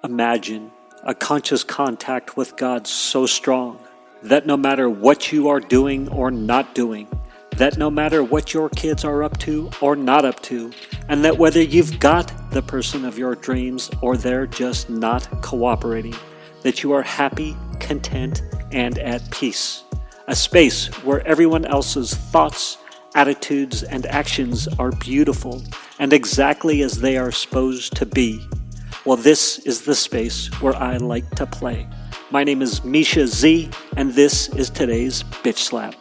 Imagine a conscious contact with God so strong that no matter what you are doing or not doing, that no matter what your kids are up to or not up to, and that whether you've got the person of your dreams or they're just not cooperating, that you are happy, content, and at peace. A space where everyone else's thoughts, attitudes, and actions are beautiful and exactly as they are supposed to be. Well, this is the space where I like to play. My name is Mischa Z, and this is today's Bitch Slap.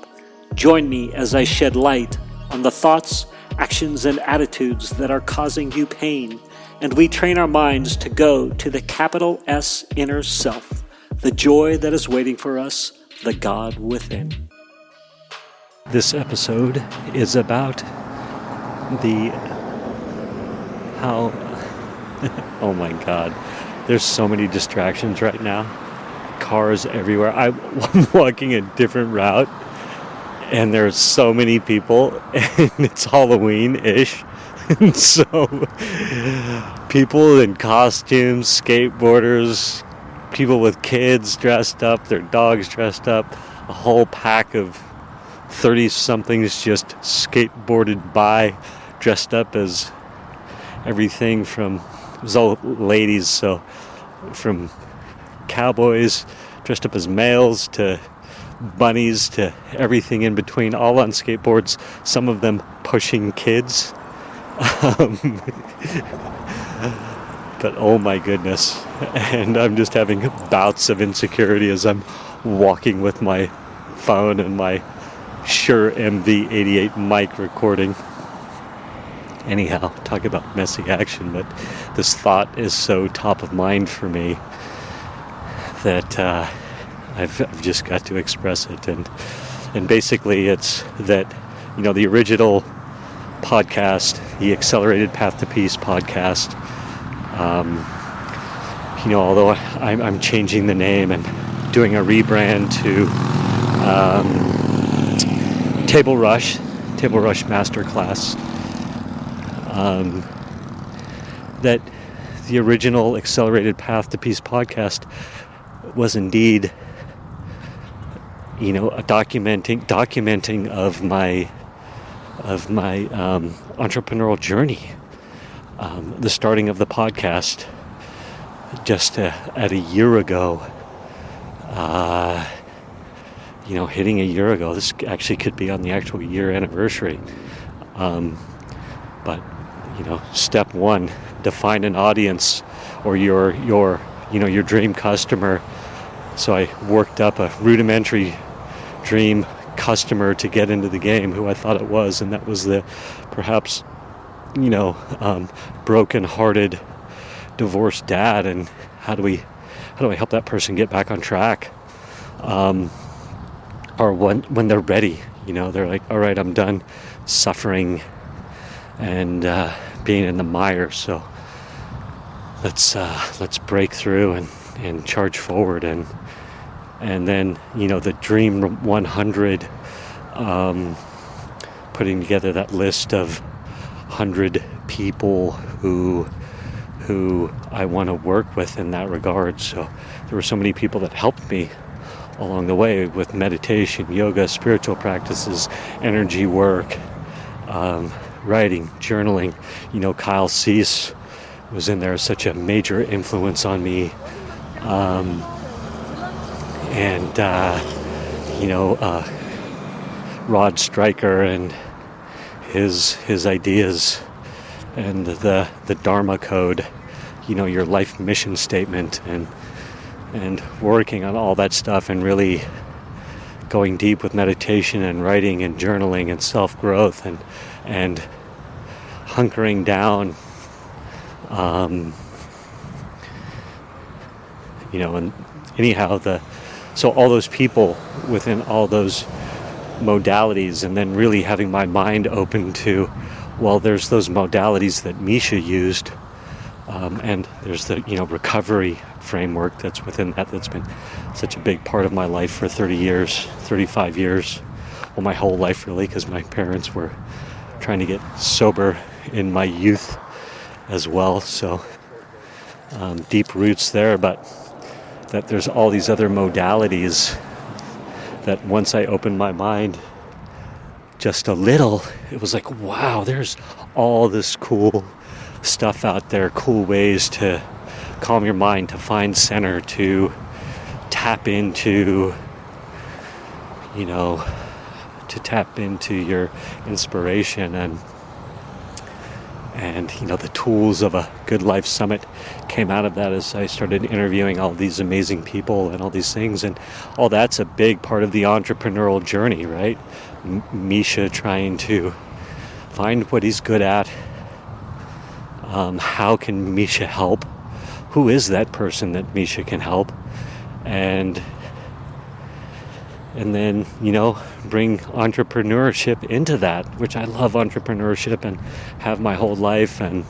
Join me as I shed light on the thoughts, actions, and attitudes that are causing you pain, and we train our minds to go to the capital S inner self, the joy that is waiting for us, the God within. This episode is about oh my God, there's so many distractions right now. Cars everywhere. I'm walking a different route, and there's so many people, and it's Halloween-ish. And so people in costumes, skateboarders, people with kids dressed up, their dogs dressed up, a whole pack of 30-somethings just skateboarded by, dressed up as everything from, it was all ladies, so from cowboys dressed up as males to bunnies to everything in between, all on skateboards, some of them pushing kids. But oh my goodness, and I'm just having bouts of insecurity as I'm walking with my phone and my Shure MV88 mic recording. Anyhow, talk about messy action, but this thought is so top of mind for me that I've just got to express it. And basically it's that, the original podcast, the Accelerated Path to Peace podcast, although I'm changing the name and doing a rebrand to Table Rush Masterclass, that the original Accelerated Path to Peace podcast was indeed, a documenting of my entrepreneurial journey. The starting of the podcast just at a year ago, hitting a year ago. This actually could be on the actual year anniversary. But step one, define an audience or your dream customer. So I worked up a rudimentary dream customer to get into the game, who I thought it was, and that was the perhaps broken-hearted divorced dad. And how do I help that person get back on track, or when they're ready, they're like, all right, I'm done suffering and being in the mire, so let's break through and charge forward. And then the Dream 100, putting together that list of 100 people who I want to work with in that regard. So there were so many people that helped me along the way with meditation, yoga, spiritual practices, energy work, writing, journaling. Kyle Cease was in there, such a major influence on me. Rod Stryker and his ideas, and the Dharma code, your life mission statement, and working on all that stuff, and really going deep with meditation and writing and journaling and self-growth and hunkering down, and anyhow, so all those people within all those modalities, and then really having my mind open to, well, there's those modalities that Mischa used, and there's the recovery framework that's within that's been such a big part of my life for 35 years, well, my whole life really, because my parents were trying to get sober in my youth as well. So deep roots there, but that there's all these other modalities that once I opened my mind just a little, it was like, wow, there's all this cool stuff out there, cool ways to calm your mind, to find center, to tap into, your inspiration, and the tools of a Good Life Summit came out of that as I started interviewing all these amazing people and all these things, and all that's a big part of the entrepreneurial journey, right? Mischa trying to find what he's good at. How can Mischa help? Who is that person that Mischa can help? And then, bring entrepreneurship into that, which I love entrepreneurship and have my whole life. And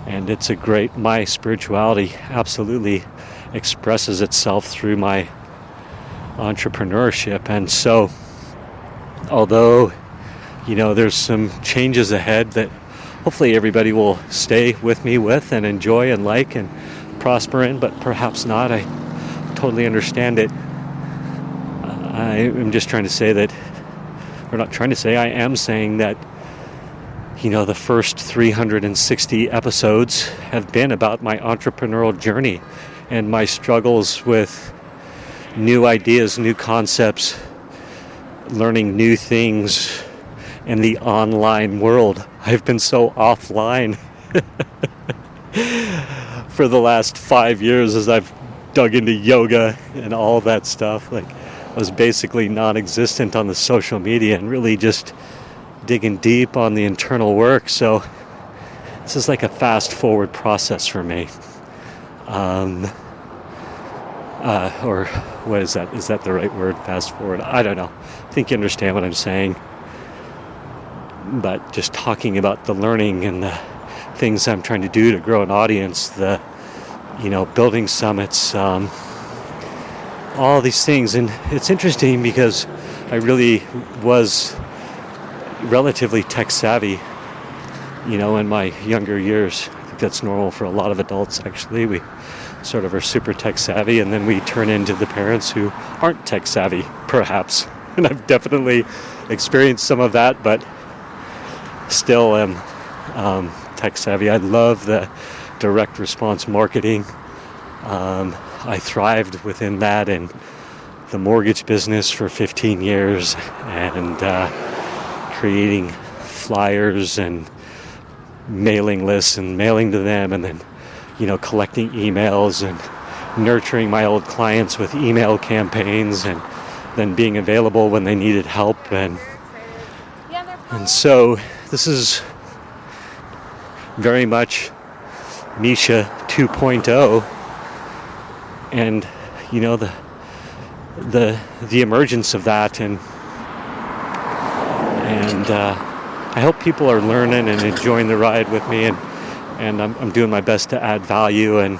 it's my spirituality absolutely expresses itself through my entrepreneurship. And so, although, there's some changes ahead that hopefully everybody will stay with me with and enjoy and like and prosper in, but perhaps not. I totally understand it. I am just trying to say that, or not trying to say, I am saying that, the first 360 episodes have been about my entrepreneurial journey and my struggles with new ideas, new concepts, learning new things in the online world. I've been so offline for the last 5 years as I've dug into yoga and all that stuff. Like, I was basically non-existent on the social media and really just digging deep on the internal work. So this is like a fast forward process for me. Or what is that? Is that the right word? Fast forward? I don't know. I think you understand what I'm saying. But just talking about the learning and the things I'm trying to do to grow an audience, the, building summits, all these things. And it's interesting because I really was relatively tech savvy, in my younger years. I think that's normal for a lot of adults, actually. We sort of are super tech savvy, and then we turn into the parents who aren't tech savvy, perhaps. And I've definitely experienced some of that, but still am tech savvy. I love the direct response marketing. I thrived within that in the mortgage business for 15 years, and creating flyers and mailing lists and mailing to them, and then collecting emails and nurturing my old clients with email campaigns, and then being available when they needed help. And so this is very much Mischa 2.0, and the emergence of that, and I hope people are learning and enjoying the ride with me, and I'm doing my best to add value. And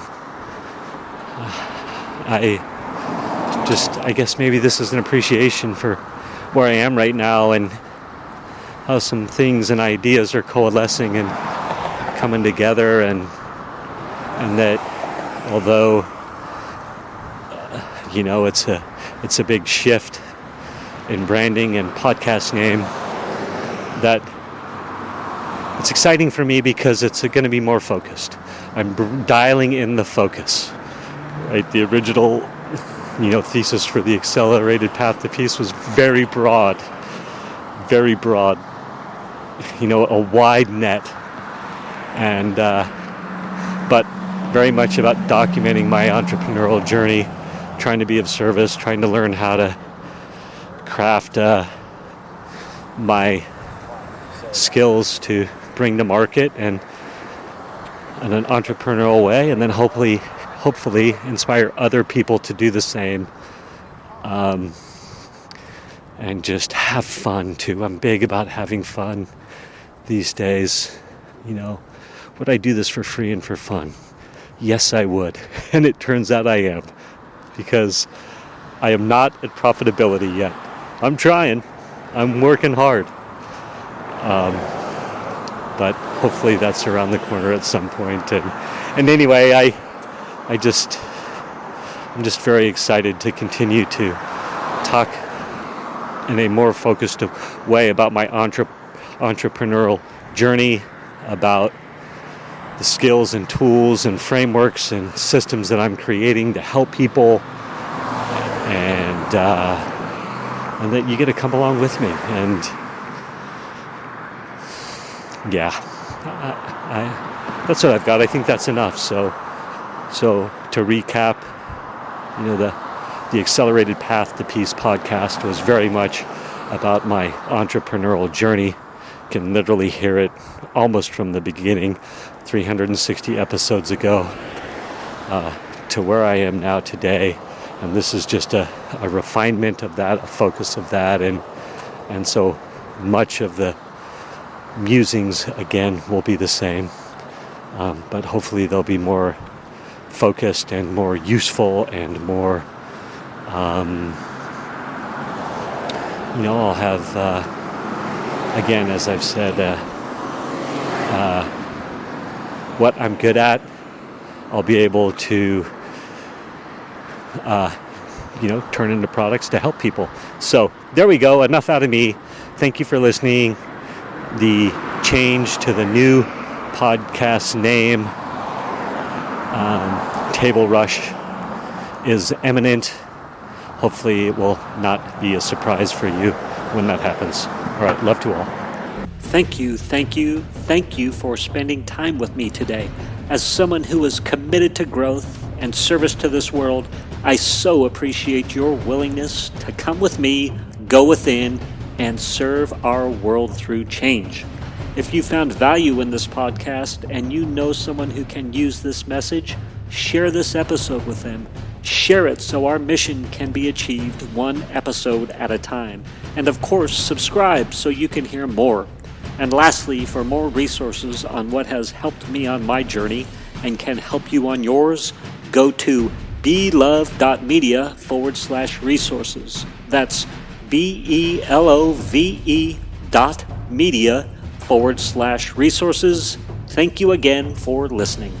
I guess maybe this is an appreciation for where I am right now, and how some things and ideas are coalescing and coming together, and that although it's a big shift in branding and podcast name, that it's exciting for me because it's going to be more focused. I'm dialing in the focus, right? The original, thesis for the accelerated path to peace was very broad, a wide net, and but very much about documenting my entrepreneurial journey, trying to be of service, trying to learn how to craft my skills to bring to market and in an entrepreneurial way, and then hopefully inspire other people to do the same, and just have fun too. I'm big about having fun these days. Would I do this for free and for fun? Yes, I would. And it turns out I am, because I am not at profitability yet. I'm trying. I'm working hard. But hopefully that's around the corner at some point. And anyway, I'm just very excited to continue to talk in a more focused way about my entrepreneurial journey, about the skills and tools and frameworks and systems that I'm creating to help people, and that you get to come along with me. And yeah, that's what I've got. I think that's enough. So to recap, the Accelerated Path to Peace podcast was very much about my entrepreneurial journey. You can literally hear it almost from the beginning, 360 episodes ago, to where I am now today. And this is just a refinement of that, a focus of that. And so much of the musings, again, will be the same. But hopefully they'll be more focused and more useful and more, I'll have, again, as I've said, what I'm good at, I'll be able to, turn into products to help people. So there we go. Enough out of me. Thank you for listening. The change to the new podcast name, Table Rush, is eminent. Hopefully it will not be a surprise for you when that happens. All right, love to all. Thank you for spending time with me today. As someone who is committed to growth and service to this world, I so appreciate your willingness to come with me, go within, and serve our world through change. If you found value in this podcast and you know someone who can use this message, share this episode with them. Share it so our mission can be achieved one episode at a time. And of course, subscribe so you can hear more. And lastly, for more resources on what has helped me on my journey and can help you on yours, go to belove.media/resources. That's BELOVE.media/resources. Thank you again for listening.